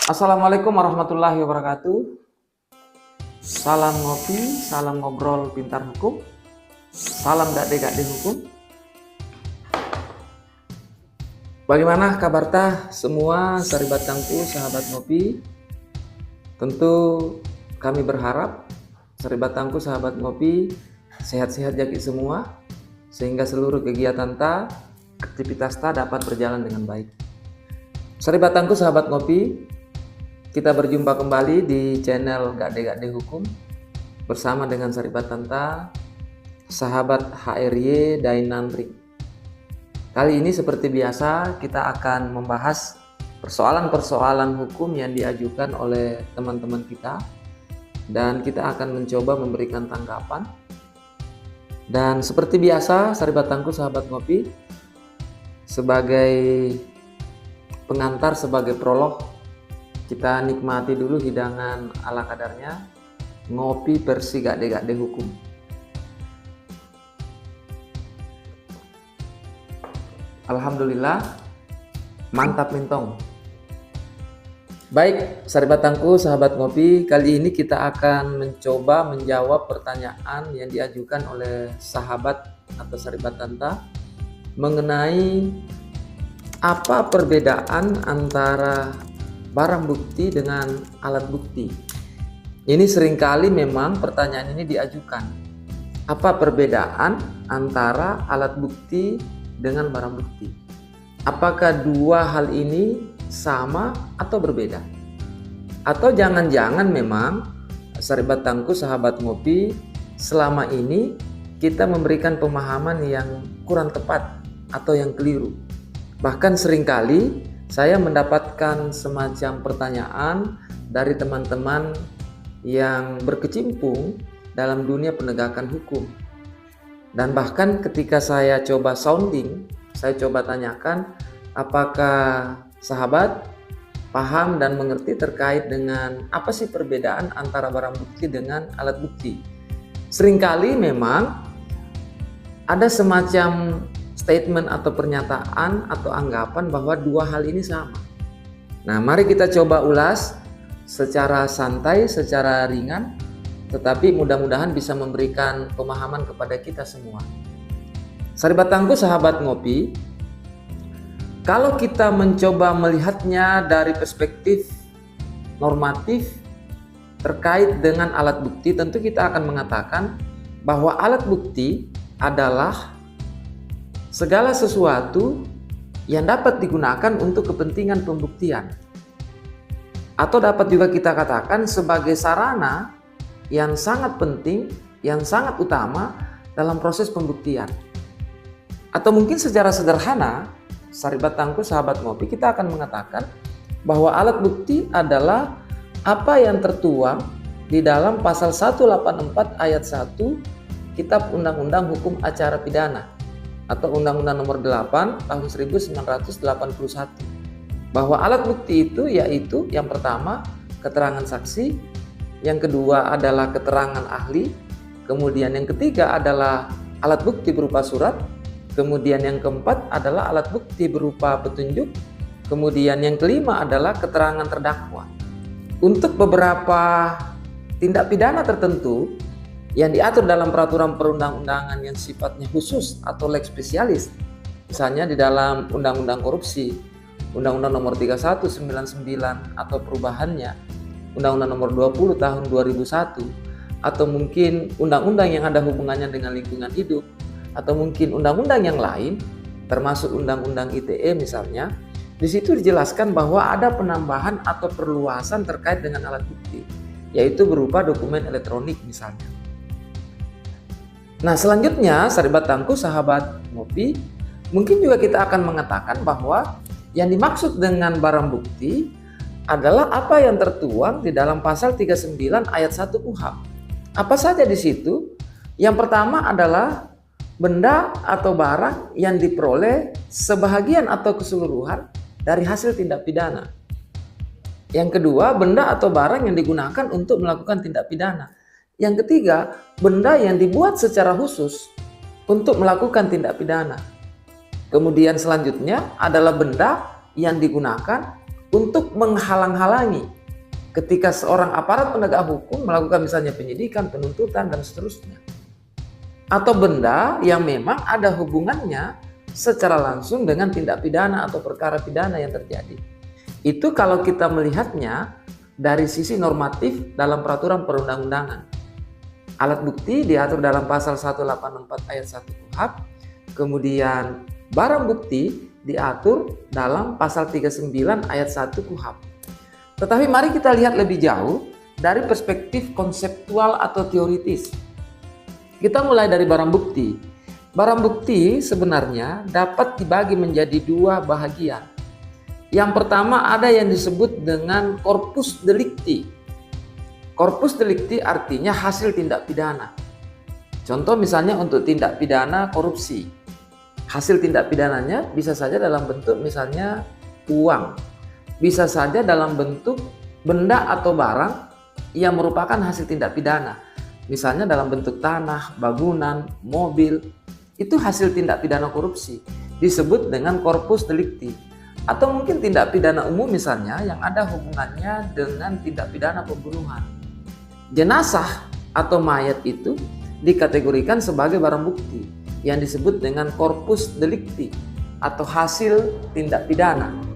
Assalamualaikum warahmatullahi wabarakatuh. Salam ngopi, salam ngobrol pintar hukum, salam gade-gade hukum. Bagaimana kabar tah semua saribat tangku sahabat ngopi? Tentu kami berharap saribat tangku sahabat ngopi sehat-sehat jaki semua, sehingga seluruh kegiatan ta, aktivitas ta dapat berjalan dengan baik. Saribat tangku sahabat ngopi, kita berjumpa kembali di channel Gade-Gade Hukum bersama dengan saribat tanta sahabat HRY Dainandri. Kali ini seperti biasa kita akan membahas persoalan-persoalan hukum yang diajukan oleh teman-teman kita, dan kita akan mencoba memberikan tanggapan. Dan seperti biasa saribat tangku sahabat ngopi, sebagai pengantar, sebagai prolog, kita nikmati dulu hidangan ala kadarnya, ngopi versi Gade-Gade Hukum. Alhamdulillah, mantap mintong. Baik, saribat tangku sahabat ngopi, kali ini kita akan mencoba menjawab pertanyaan yang diajukan oleh sahabat atau saribat tanta mengenai apa perbedaan antara barang bukti dengan alat bukti. Ini seringkali memang pertanyaan ini diajukan. Apa perbedaan antara alat bukti dengan barang bukti? Apakah dua hal ini sama atau berbeda? Atau jangan-jangan memang saribat tangku sahabat ngopi selama ini kita memberikan pemahaman yang kurang tepat atau yang keliru. Bahkan seringkali saya mendapatkan semacam pertanyaan dari teman-teman yang berkecimpung dalam dunia penegakan hukum. Dan bahkan ketika saya coba sounding, saya coba tanyakan apakah sahabat paham dan mengerti terkait dengan apa sih perbedaan antara barang bukti dengan alat bukti. Seringkali memang ada semacam statement atau pernyataan atau anggapan bahwa dua hal ini sama. Nah, mari kita coba ulas secara santai, secara ringan, tetapi mudah-mudahan bisa memberikan pemahaman kepada kita semua. Saribat tangku sahabat ngopi, kalau kita mencoba melihatnya dari perspektif normatif terkait dengan alat bukti, tentu kita akan mengatakan bahwa alat bukti adalah segala sesuatu yang dapat digunakan untuk kepentingan pembuktian, atau dapat juga kita katakan sebagai sarana yang sangat penting, yang sangat utama dalam proses pembuktian. Atau mungkin secara sederhana, saribat tangku sahabat ngopi, kita akan mengatakan bahwa alat bukti adalah apa yang tertuang di dalam pasal 184 ayat 1 Kitab Undang-Undang Hukum Acara Pidana atau Undang-Undang Nomor 8 Tahun 1981, bahwa alat bukti itu yaitu yang pertama keterangan saksi, yang kedua adalah keterangan ahli, kemudian yang ketiga adalah alat bukti berupa surat, kemudian yang keempat adalah alat bukti berupa petunjuk, kemudian yang kelima adalah keterangan terdakwa. Untuk beberapa tindak pidana tertentu yang diatur dalam peraturan perundang-undangan yang sifatnya khusus atau lex specialis, misalnya di dalam Undang-Undang Korupsi, Undang-Undang Nomor 3199 atau perubahannya, Undang-Undang Nomor 20 Tahun 2001, atau mungkin undang-undang yang ada hubungannya dengan lingkungan hidup, atau mungkin undang-undang yang lain, termasuk Undang-Undang ITE misalnya. Di situ dijelaskan bahwa ada penambahan atau perluasan terkait dengan alat bukti, yaitu berupa dokumen elektronik misalnya. Nah, selanjutnya saribat tangku sahabat ngopi, mungkin juga kita akan mengatakan bahwa yang dimaksud dengan barang bukti adalah apa yang tertuang di dalam pasal 39 ayat 1 KUHP. Apa saja di situ? Yang pertama adalah benda atau barang yang diperoleh sebahagian atau keseluruhan dari hasil tindak pidana. Yang kedua, benda atau barang yang digunakan untuk melakukan tindak pidana. Yang ketiga, benda yang dibuat secara khusus untuk melakukan tindak pidana. Kemudian selanjutnya adalah benda yang digunakan untuk menghalang-halangi ketika seorang aparat penegak hukum melakukan misalnya penyidikan, penuntutan, dan seterusnya. Atau benda yang memang ada hubungannya secara langsung dengan tindak pidana atau perkara pidana yang terjadi. Itu kalau kita melihatnya dari sisi normatif dalam peraturan perundang-undangan. Alat bukti diatur dalam pasal 184 ayat 1 KUHP, kemudian barang bukti diatur dalam pasal 39 ayat 1 KUHP. Tetapi mari kita lihat lebih jauh dari perspektif konseptual atau teoritis. Kita mulai dari barang bukti. Barang bukti sebenarnya dapat dibagi menjadi dua bahagian. Yang pertama ada yang disebut dengan corpus delicti. Corpus delicti artinya hasil tindak pidana. Contoh misalnya untuk tindak pidana korupsi. Hasil tindak pidananya bisa saja dalam bentuk misalnya uang. Bisa saja dalam bentuk benda atau barang yang merupakan hasil tindak pidana. Misalnya dalam bentuk tanah, bangunan, mobil. Itu hasil tindak pidana korupsi. Disebut dengan corpus delicti. Atau mungkin tindak pidana umum misalnya yang ada hubungannya dengan tindak pidana pembunuhan. Jenazah atau mayat itu dikategorikan sebagai barang bukti yang disebut dengan corpus delicti atau hasil tindak pidana.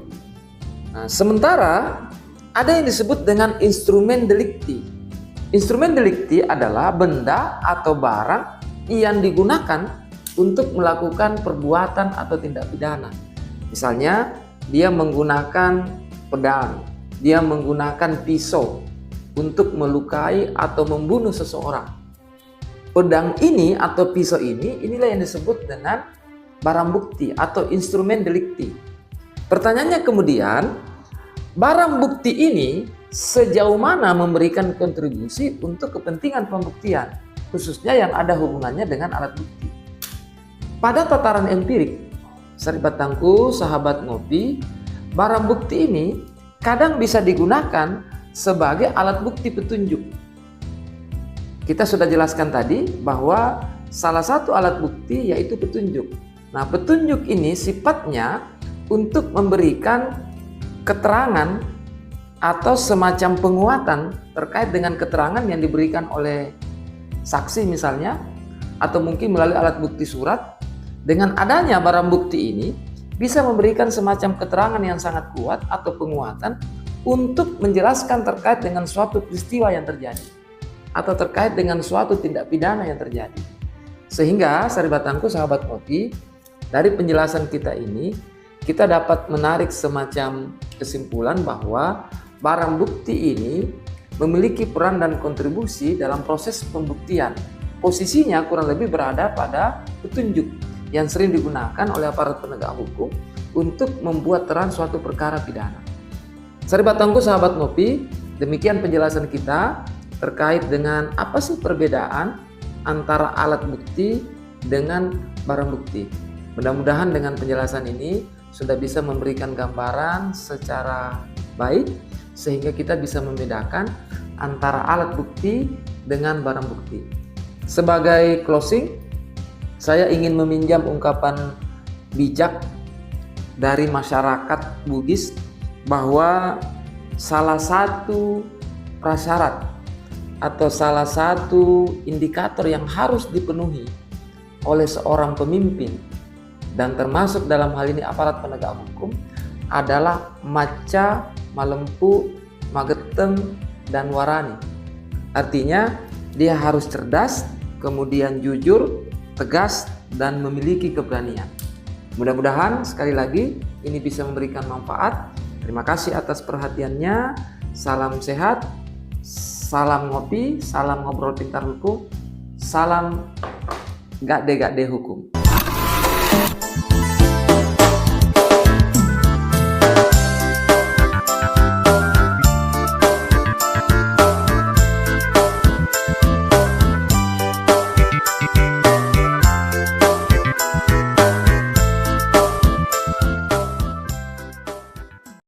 Nah, sementara ada yang disebut dengan instrumen delikti. Instrumen delikti adalah benda atau barang yang digunakan untuk melakukan perbuatan atau tindak pidana. Misalnya, dia menggunakan pedang, dia menggunakan pisau untuk melukai atau membunuh seseorang. Pedang ini atau pisau ini, inilah yang disebut dengan barang bukti atau instrumen delikti. Pertanyaannya kemudian, barang bukti ini sejauh mana memberikan kontribusi untuk kepentingan pembuktian, khususnya yang ada hubungannya dengan alat bukti. Pada tataran empirik, Saribatangku, sahabat ngopi, barang bukti ini kadang bisa digunakan sebagai alat bukti petunjuk. Kita sudah jelaskan tadi bahwa salah satu alat bukti yaitu petunjuk. Nah, petunjuk ini sifatnya untuk memberikan keterangan atau semacam penguatan terkait dengan keterangan yang diberikan oleh saksi misalnya, atau mungkin melalui alat bukti surat. Dengan adanya barang bukti ini bisa memberikan semacam keterangan yang sangat kuat atau penguatan untuk menjelaskan terkait dengan suatu peristiwa yang terjadi atau terkait dengan suatu tindak pidana yang terjadi. Sehingga Saribatangku, sahabat kopi, dari penjelasan kita ini kita dapat menarik semacam kesimpulan bahwa barang bukti ini memiliki peran dan kontribusi dalam proses pembuktian. Posisinya kurang lebih berada pada petunjuk yang sering digunakan oleh aparat penegak hukum untuk membuat terang suatu perkara pidana. Saribatangku, sahabat ngopi, demikian penjelasan kita terkait dengan apa sih perbedaan antara alat bukti dengan barang bukti. Mudah-mudahan dengan penjelasan ini sudah bisa memberikan gambaran secara baik sehingga kita bisa membedakan antara alat bukti dengan barang bukti. Sebagai closing, saya ingin meminjam ungkapan bijak dari masyarakat Bugis bahwa salah satu prasyarat atau salah satu indikator yang harus dipenuhi oleh seorang pemimpin dan termasuk dalam hal ini aparat penegak hukum adalah maca, malempu, mageteng, dan warani. Artinya dia harus cerdas, kemudian jujur, tegas, dan memiliki keberanian. Mudah-mudahan sekali lagi ini bisa memberikan manfaat. Terima kasih atas perhatiannya. Salam sehat, salam ngopi, salam ngobrol pintar hukum, salam gade-gade hukum.